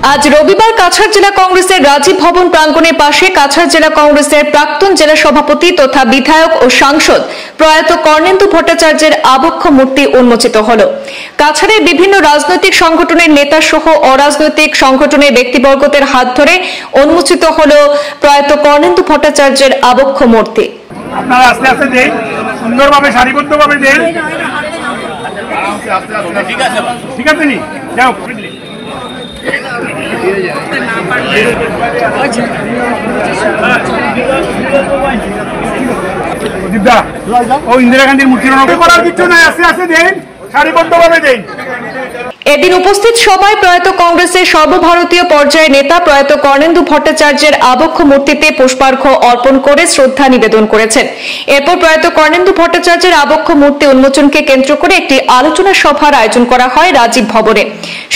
আজ রবিবার কাছাড় জেলা কংগ্রেসের রাজীব ভবন প্রাঙ্গণের পাশে কাছাড় জেলা কংগ্রেসের প্রাক্তন জেলা সভাপতি তথা বিধায়ক ও সাংসদ প্রয়াত কর্ণেন্দু ভট্টাচার্যের আবক্ষ মূর্তি উন্মোচিত হল। কাছাড়ের বিভিন্ন রাজনৈতিক সংগঠনের নেতা সহ অরাজনৈতিক সংগঠনের ব্যক্তিবর্গদের হাত ধরে উন্মোচিত হল প্রয়াত কর্ণেন্দু ভট্টাচার্যের আবক্ষ মূর্তি। আপনারা আস্তে আস্তে দেন, সুন্দরভাবে সারিবদ্ধভাবে দেন। ঠিক আছে নি যাও ও ইন্দিরা গান্ধীর মূর্তি করার কিছু নাই, আস্তে আস্তে দেন, সারিবদ্ধভাবে দেন। এদিন উপস্থিত সবাই প্রয়াত কংগ্রেসের সর্বভারতীয় পর্যায়ের নেতা প্রয়াত কর্ণেন্দু ভট্টাচার্যের আবক্ষ মূর্তিতে পুষ্পার্ঘ্য অর্পণ করে শ্রদ্ধা নিবেদন করেছেন। এরপর প্রয়াত কর্ণেন্দু ভট্টাচার্যের আবক্ষ মূর্তি উন্মোচনকে কেন্দ্র করে একটি আলোচনা সভার আয়োজন করা হয় রাজীব ভবনে।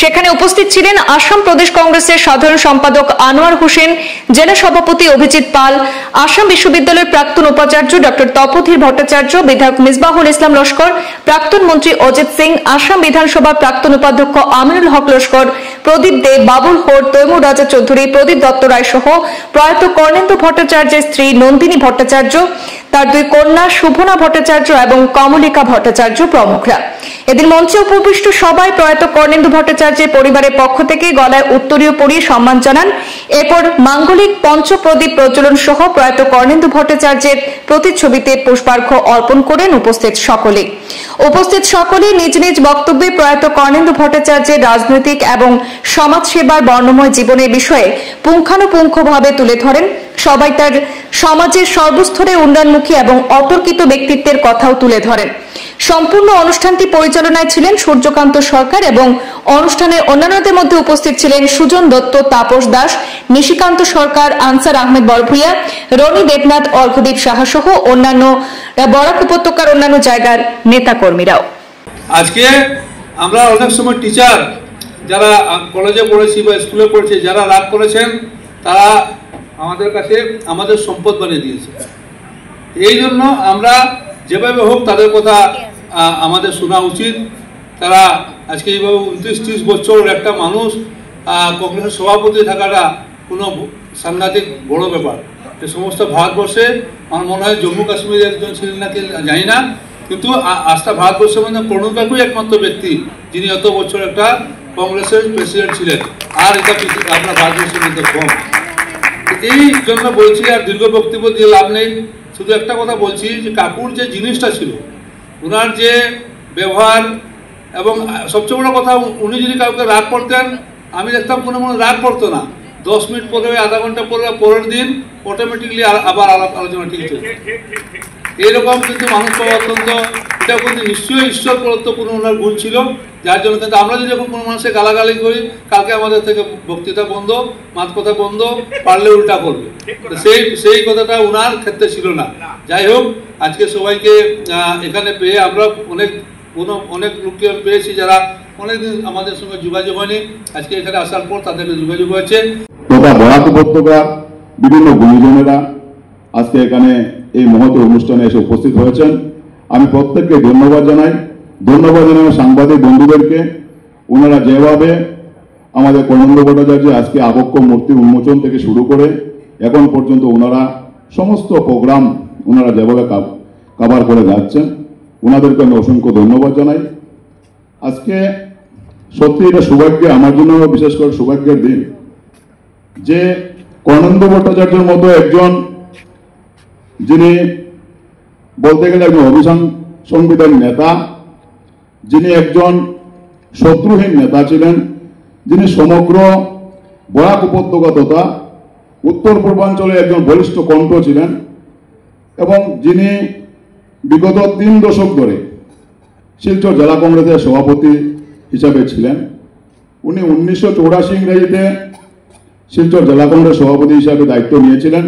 সেখানে উপস্থিত ছিলেন আসাম প্রদেশ কংগ্রেসের সাধারণ সম্পাদক আনোয়ার হোসেন, জেলা সভাপতি অভিজিৎ পাল, আসাম বিশ্ববিদ্যালয়ের প্রাক্তন উপাচার্য ডক্টর তপোধীর ভট্টাচার্য, বিধায়ক মিসবাহুল ইসলাম লস্কর, প্রাক্তন মন্ত্রী অজিত সিং, আসাম বিধানসভার প্রাক্তন উপাধ্যক্ষ আমিনুল হক লস্কর, প্রদীপ দে, বাবুল হোর, তৈমুর রাজা চৌধুরী, প্রদীপ দত্ত রায় সহ প্রয়াত কর্ণেন্দু ভট্টাচার্যের স্ত্রী নন্দিনী ভট্টাচার্য, তার দুই কন্যা শুভনা ভট্টাচার্য এবং কমলিকা ভট্টাচার্য প্রমুখরা। এদিন মঞ্চে উপবিষ্ট সবাই প্রয়াত কর্ণেন্দু ভট্টাচার্যের পরিবারের পক্ষ থেকে গলায় উত্তরীয় পরিয়ে সম্মান জানান। এরপর মাঙ্গলিক পঞ্চপ্রদীপ প্রজ্বলন সহ প্রয়াত কর্ণেন্দু ভট্টাচার্যের প্রতিচ্ছবিতে পুষ্পার্ঘ্য অর্পণ করেন উপস্থিত সকলে নিজ নিজ বক্তব্যে প্রয়াত কর্ণেন্দু ভট্টাচার্যের রাজনৈতিক এবং সমাজসেবার বর্ণময় জীবনের বিষয়ে পুঙ্খানুপুঙ্খভাবে তুলে ধরেন। সবাই তার সমাজের সর্বস্তরে উন্নয়নমুখী এবং অতর্কিত ব্যক্তিত্বের কথাও তুলে ধরেন। সম্পূর্ণ অনুষ্ঠানটি পরিচালনায় ছিলেন সূর্যকান্ত সরকার এবং অনুষ্ঠানের অন্যান্যদের মধ্যে উপস্থিত ছিলেন সুজন দত্ত, তাপস দাস, নিশিকান্ত সরকার, আনসার আহমেদ বরভুইয়া, রনি দেবনাথ, অর্ঘদীপ সাহা সহ অন্যান্য বরাক উপত্যকার অন্যান্য জায়গার নেতাকর্মীরাও। আজকে আমরা অনেক সময় টিচার যারা কলেজে পড়েছি বা স্কুলে পড়েছি, যারা রাগ করেছেন তারা আমাদের কাছে আমাদের সম্পদ বানিয়ে দিয়েছে। এই জন্য আমরা যেভাবে হোক তাদের কথা আমাদের শোনা উচিত। তারা আজকে এইভাবে 29-30 বছর একটা মানুষ কংগ্রেসের সভাপতি থাকাটা কোনো সাংঘাতিক বড় ব্যাপার। যে সমস্ত ভারতবর্ষে আমার মনে হয় জম্মু কাশ্মীরের একজন ছিলেন নাকি জানি না, কিন্তু আজটা ভারতবর্ষের মধ্যে প্রণববাবুই একমাত্র ব্যক্তি যিনি এত বছর একটা কংগ্রেসের প্রেসিডেন্ট ছিলেন, আর এটা আপনার ভারতবর্ষের মধ্যে কম। এই জন্য বলছি, আর দীর্ঘ বক্তব্য দিয়ে লাভ নেই, শুধু একটা কথা বলছি যে কাকুর যে জিনিসটা ছিল, ওনার যে ব্যবহার, এবং সবচেয়ে বড় কথা উনি যদি কাউকে রাগ করতেন, আমি দেখতাম কোনো রাগ করতো না, 10 মিনিট পরে, আধা ঘন্টা পরে, পরের দিন অটোমেটিকলি আবার আলোচনা ঠিক হচ্ছে। এইরকম কিন্তু মানুষ পাওয়া অত্যন্ত, এটা কিন্তু নিশ্চয়ই ঈশ্বর প্রদত্তপূর্ণ ওনার গুণ ছিল, যার জন্য কিন্তু আমরা যদি যখন কোনো মানুষের গালাগালি করি, কালকে আমাদের থেকে বক্তৃতা বন্ধ, মাত কথা বন্ধ, পারলে উল্টা করবে, সেই কথাটা ওনার ক্ষেত্রে ছিল না। যাই হোক, আজকে সবাইকে এখানে পেয়ে আমরা অনেক লোককে পেয়েছি যারা অনেকদিন আমাদের সঙ্গে যোগাযোগ হয়নি, আজকে এখানে আসার পর তাদেরকে যোগাযোগ হয়েছে। বরাক উপত্যকার বিভিন্ন গুণীজনেরা আজকে এখানে এই মহৎ অনুষ্ঠানে এসে উপস্থিত হয়েছেন। আমি প্রত্যেককে ধন্যবাদ জানাই সাংবাদিক বন্ধুদেরকে। ওনারা যেভাবে আমাদের কর্ণেন্দু ভট্টাচার্য আজকে আবক্ষ মূর্তি উন্মোচন থেকে শুরু করে এখন পর্যন্ত ওনারা সমস্ত প্রোগ্রাম ওনারা যেভাবে কভার করে যাচ্ছেন, ওনাদেরকে আমি অসংখ্য ধন্যবাদ জানাই। আজকে সত্যি এটা সৌভাগ্য, আমার জন্য বিশেষ করে সৌভাগ্যের দিন যে কর্ণেন্দু ভট্টাচার্যের মতো একজন, যিনি বলতে গেলে একজন অভিসংবিধান নেতা, যিনি একজন শত্রুহীন নেতা ছিলেন, যিনি সমগ্র বরাক উপত্যকা তথা উত্তর পূর্বাঞ্চলে একজন বলিষ্ঠ কণ্ঠ ছিলেন, এবং যিনি বিগত 3 দশক ধরে শিলচর জেলা কংগ্রেসের সভাপতি হিসাবে ছিলেন। উনি 1984 ইংরেজিতে শিলচর জেলা কংগ্রেস সভাপতি হিসাবে দায়িত্ব নিয়েছিলেন।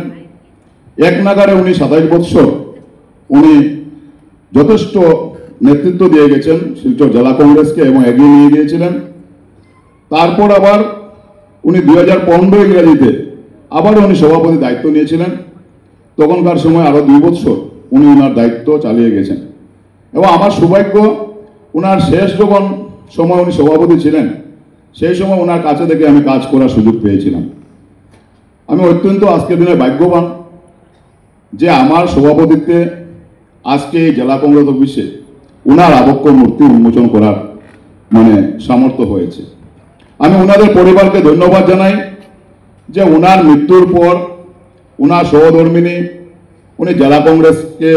এক নাগারে উনি 27 বছর উনি যথেষ্ট নেতৃত্ব দিয়ে গেছেন শিলচর জেলা কংগ্রেসকে এবং এগিয়ে নিয়ে গিয়েছিলেন। তারপর আবার উনি 2015 ইংরেজিতে আবার উনি সভাপতি দায়িত্ব নিয়েছিলেন। তখনকার সময় আরো 2 বছর উনি ওনার দায়িত্ব চালিয়ে গেছেন, এবং আমার সৌভাগ্য ওনার শেষ যখন সময় উনি সভাপতি ছিলেন, সেই সময় ওনার কাছে থেকে আমি কাজ করার সুযোগ পেয়েছিলাম। আমি অত্যন্ত আজকের দিনে ভাগ্যবান যে আমার সভাপতিত্বে আজকে এই জেলা কংগ্রেস অফিসে ওনার আবক্ষ মূর্তি উন্মোচন করার সামর্থ্য হয়েছে। আমি ওনাদের পরিবারকে ধন্যবাদ জানাই যে ওনার মৃত্যুর পর ওনার সহধর্মিনী উনি জেলা কংগ্রেসকে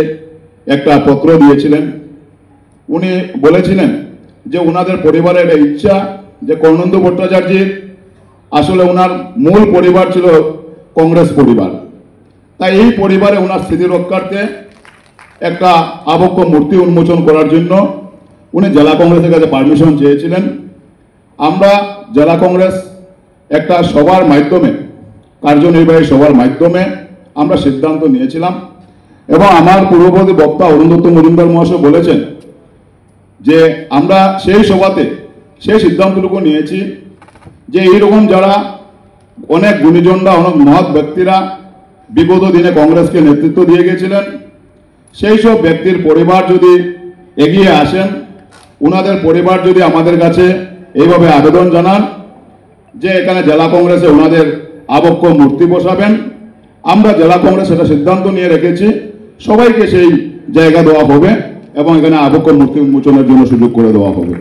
একটা পত্র দিয়েছিলেন। উনি বলেছিলেন যে ওনাদের পরিবারের ইচ্ছা যে কর্ণেন্দু ভট্টাচার্যের আসলে ওনার মূল পরিবার ছিল কংগ্রেস পরিবার, তাই এই পরিবারে ওনার স্মৃতি রক্ষার্থে একটা আবক্ষ মূর্তি উন্মোচন করার জন্য উনি জেলা কংগ্রেসের কাছে পারমিশন চেয়েছিলেন। আমরা জেলা কংগ্রেস একটা সভার মাধ্যমে, কার্যনির্বাহী সভার মাধ্যমে আমরা সিদ্ধান্ত নিয়েছিলাম এবং আমার পূর্ববর্তী বক্তা অরুণ দত্ত মজুমদার মহাশয় বলেছেন যে আমরা সেই সভাতে সেই সিদ্ধান্তটুকু নিয়েছি যে এইরকম যারা অনেক গুণীজনরা, অনেক মহৎ ব্যক্তিরা বিগত দিনে কংগ্রেসকে নেতৃত্ব দিয়ে গেছিলেন, সেই সব ব্যক্তির পরিবার যদি এগিয়ে আসেন, ওনাদের পরিবার যদি আমাদের কাছে এইভাবে আবেদন জানান যে এখানে জেলা কংগ্রেসে ওনাদের আবক্ষ মূর্তি বসাবেন, আমরা জেলা কংগ্রেস সেটা সিদ্ধান্ত নিয়ে রেখেছি, সবাইকে সেই জায়গা দেওয়া হবে এবং এখানে আবক্ষ মূর্তি উন্মোচনের জন্য সুযোগ করে দেওয়া হবে।